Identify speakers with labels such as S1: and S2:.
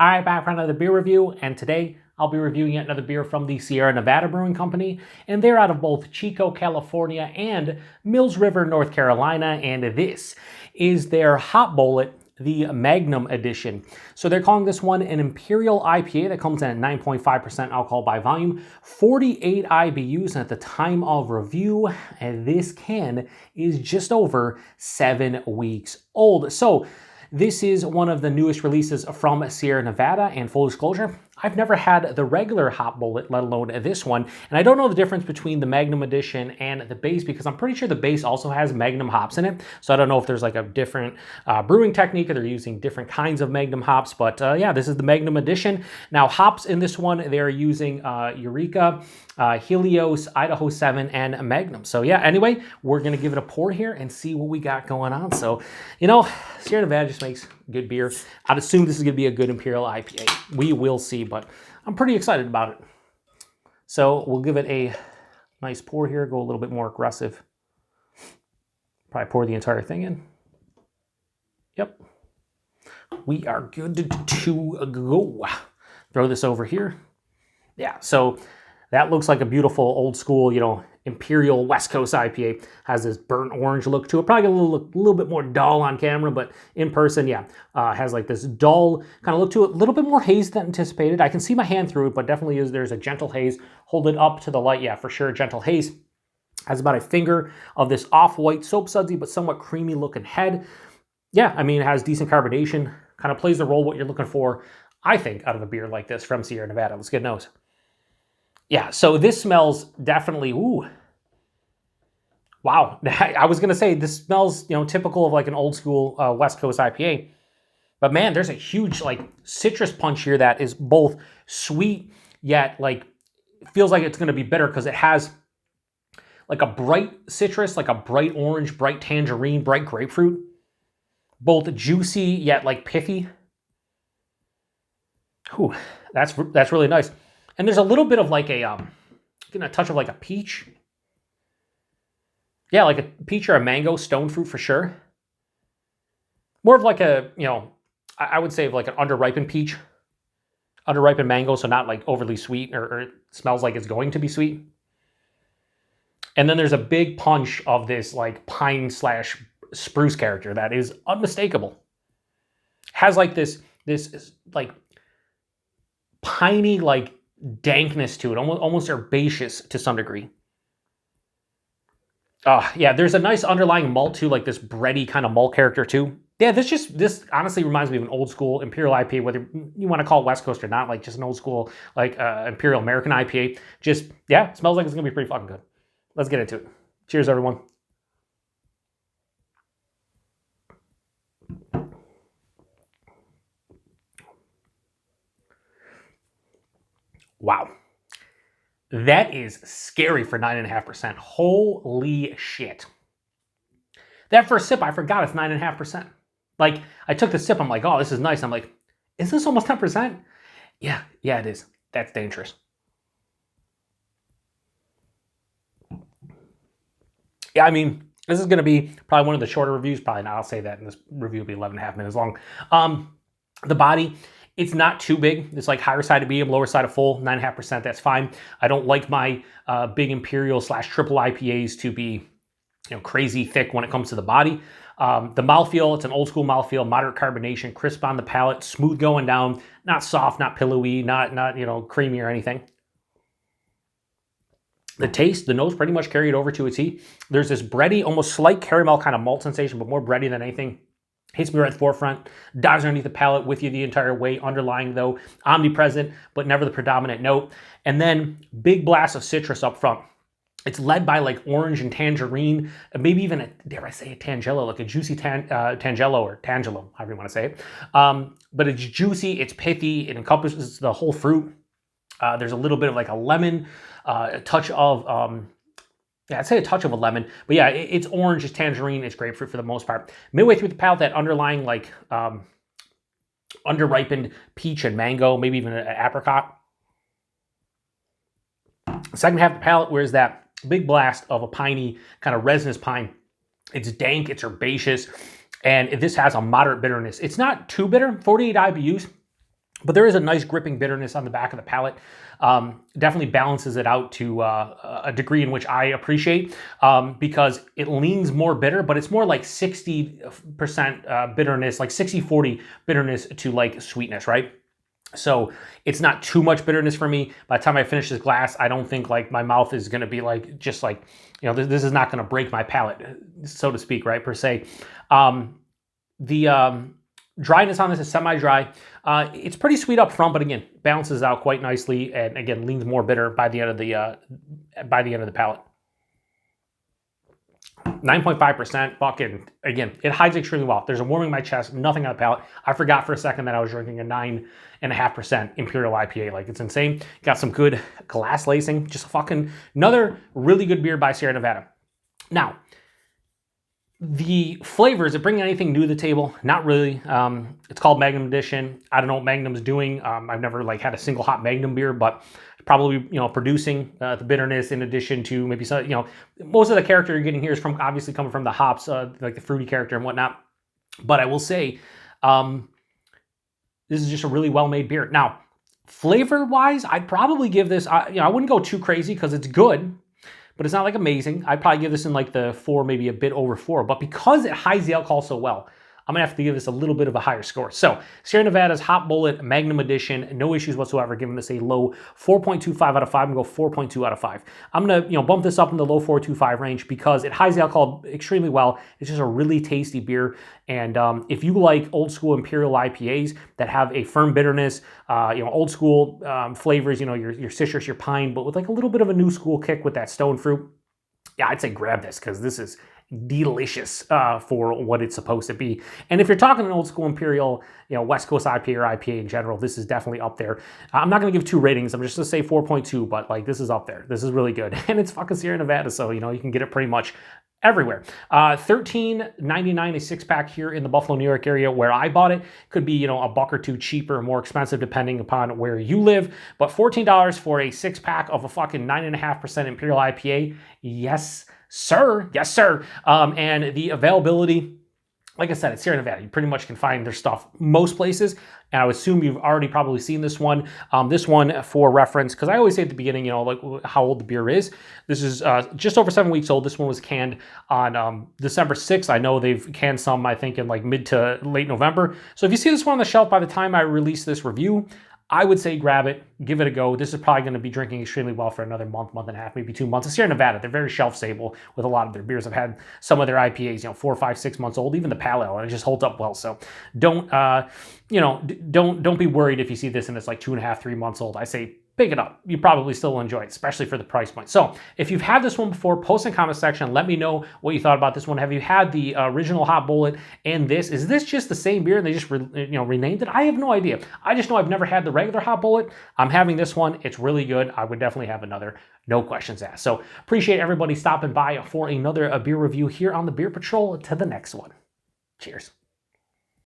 S1: All right, back for another beer review, and today I'll be reviewing yet another beer from the Sierra Nevada Brewing Company, and they're out of both Chico, California, and Mills River, North Carolina, and this is their hop bullet, the Magnum Edition. So they're calling this one an Imperial IPA that comes in at 9.5% alcohol by volume, 48 IBUs, and at the time of review, and this can is just over 7 weeks old. So this is one of the newest releases from Sierra Nevada, and full disclosure, I've never had the regular hop bullet, let alone this one, and I don't know the difference between the Magnum Edition and the base because I'm pretty sure the base also has Magnum hops in it, so I don't know if there's like a different brewing technique or they're using different kinds of Magnum hops, but yeah, this is the Magnum Edition. Now, hops in this one, they're using Eureka, Helios, Idaho 7, and Magnum. So yeah, anyway, we're gonna give it a pour here and see what we got going on. So, you know, Sierra Nevada just makes good beer. I'd assume this is gonna be a good Imperial IPA. We will see, but I'm pretty excited about it. So we'll give it a nice pour here, go a little bit more aggressive. Probably pour the entire thing in. Yep. We are good to go. Throw this over here. Yeah, so that looks like a beautiful old school, you know, Imperial West Coast IPA. Has this burnt orange look to it. Probably a little bit more dull on camera, but in person, yeah, has like this dull kind of look to it. A little bit more haze than anticipated. I can see my hand through it, but definitely there's a gentle haze. Hold it up to the light, yeah, for sure, gentle haze. Has about a finger of this off-white, soap sudsy, but somewhat creamy looking head. Yeah, I mean, it has decent carbonation. Kind of plays the role what you're looking for, I think, out of a beer like this from Sierra Nevada. Let's get a nose. Yeah, so this smells definitely, ooh. Wow, I was gonna say this smells, you know, typical of like an old school West Coast IPA. But man, there's a huge like citrus punch here that is both sweet, yet like, feels like it's gonna be bitter because it has like a bright citrus, like a bright orange, bright tangerine, bright grapefruit. Both juicy, yet like pithy. Ooh, that's really nice. And there's a little bit of like a touch of like a peach. Yeah, like a peach or a mango, stone fruit for sure. More of like a, you know, I would say like an underripened peach. Underripened mango, so not like overly sweet or it smells like it's going to be sweet. And then there's a big punch of this like pine / spruce character that is unmistakable. Has like this like piney like dankness to it, almost herbaceous to some degree. Yeah, there's a nice underlying malt too, like this bready kind of malt character too. Yeah, this honestly reminds me of an old school Imperial IPA, whether you want to call it West Coast or not, like just an old school like Imperial American IPA. Just, yeah, it smells like it's gonna be pretty fucking good. Let's get into it. Cheers, everyone. Wow. That is scary for 9.5%. Holy shit. That first sip, I forgot it's 9.5%. Like, I took the sip, I'm like, oh, this is nice. I'm like, is this almost 10%? Yeah, it is. That's dangerous. Yeah, I mean, this is going to be probably one of the shorter reviews. Probably not. I'll say that, and this review will be 11.5 minutes long. The body, it's not too big. It's like higher side of medium, lower side of full, 9.5%. That's fine. I don't like my big Imperial / triple IPAs to be, you know, crazy thick when it comes to the body. The mouthfeel, it's an old school mouthfeel, moderate carbonation, crisp on the palate, smooth going down, not soft, not pillowy, not you know, creamy or anything. The taste, the nose pretty much carried over to a T. There's this bready, almost slight caramel kind of malt sensation, but more bready than anything. Hits me right at the forefront, dives underneath the palate with you the entire way, underlying though, omnipresent, but never the predominant note. And then big blast of citrus up front. It's led by like orange and tangerine, maybe even dare I say a tangelo, like a juicy tangelo or tangelo, however you want to say it. But it's juicy, it's pithy, it encompasses the whole fruit. There's a little bit of like a lemon, a touch of, yeah, I'd say a touch of a lemon, but yeah, it's orange, it's tangerine, it's grapefruit for the most part. Midway through the palate, that underlying like underripened peach and mango, maybe even an apricot. Second half of the palate, where's that big blast of a piney, kind of resinous pine. It's dank, it's herbaceous, and this has a moderate bitterness. It's not too bitter, 48 IBUs. But there is a nice gripping bitterness on the back of the palate. Definitely balances it out to a degree in which I appreciate, because it leans more bitter, but it's more like 60% bitterness, like 60-40 bitterness to like sweetness, right? So it's not too much bitterness for me. By the time I finish this glass, I don't think like my mouth is going to be like, just like, you know, this is not going to break my palate, so to speak, right, per se. The dryness on this is semi-dry. It's pretty sweet up front, but again, balances out quite nicely, and again, leans more bitter by the end of the palate. 9.5%, fucking, again, it hides extremely well. There's a warming in my chest, nothing on the palate. I forgot for a second that I was drinking a 9.5% Imperial IPA. Like, it's insane. Got some good glass lacing. Just fucking another really good beer by Sierra Nevada. Now, the flavors, it bring anything new to the table? Not really. It's called Magnum Edition. I don't know what Magnum's doing. I've never like had a single hot Magnum beer, but probably, you know, producing the bitterness in addition to maybe some, you know, most of the character you're getting here is from obviously coming from the hops, like the fruity character and whatnot. But I will say, this is just a really well-made beer. Now, flavor-wise, I'd probably give this, you know, I wouldn't go too crazy because it's good, but it's not like amazing. I'd probably give this in like the 4, maybe a bit over 4. But because it hides the alcohol so well, I'm gonna have to give this a little bit of a higher score. So Sierra Nevada's Hot Bullet Magnum Edition, no issues whatsoever, giving this a low 4.25 out of 5. I'm gonna go 4.2 out of 5. I'm gonna, you know, bump this up in the low 4.25 range because it hides the alcohol extremely well. It's just a really tasty beer. And if you like old school Imperial IPAs that have a firm bitterness, you know, old school flavors, you know, your citrus, your pine, but with like a little bit of a new school kick with that stone fruit, yeah, I'd say grab this because this is delicious for what it's supposed to be. And if you're talking an old school Imperial, you know, West Coast IPA or IPA in general, this is definitely up there. I'm not going to give 2 ratings. I'm just going to say 4.2, but like this is up there. This is really good. And it's fucking Sierra Nevada, so, you know, you can get it pretty much everywhere. $13.99 a 6-pack here in the Buffalo, New York area where I bought it. Could be, you know, a buck or two cheaper or more expensive depending upon where you live. But $14 for a 6-pack of a fucking 9.5% Imperial IPA. Yes, sir. Yes, sir. And the availability, like I said, it's Sierra Nevada. You pretty much can find their stuff most places. And I would assume you've already probably seen this one. This one, for reference, because I always say at the beginning, you know, like how old the beer is. This is just over 7 weeks old. This one was canned on December 6th. I know they've canned some, I think, in like mid to late November. So if you see this one on the shelf by the time I release this review, I would say grab it, give it a go. This is probably going to be drinking extremely well for another month, month and a half, maybe 2 months. It's Sierra Nevada. They're very shelf stable with a lot of their beers. I've had some of their IPAs, you know, 4, 5, 6 months old, even the Pale Ale, and it just holds up well. So don't, you know, don't be worried if you see this and it's like 2.5, 3 months old. I say pick it up. You probably still will enjoy it, especially for the price point. So if you've had this one before, post in the comment section. Let me know what you thought about this one. Have you had the original Hot Bullet and this? Is this just the same beer and they just renamed it? I have no idea. I just know I've never had the regular Hot Bullet. I'm having this one. It's really good. I would definitely have another. No questions asked. So appreciate everybody stopping by for another beer review here on the Beer Patrol. To the next one. Cheers.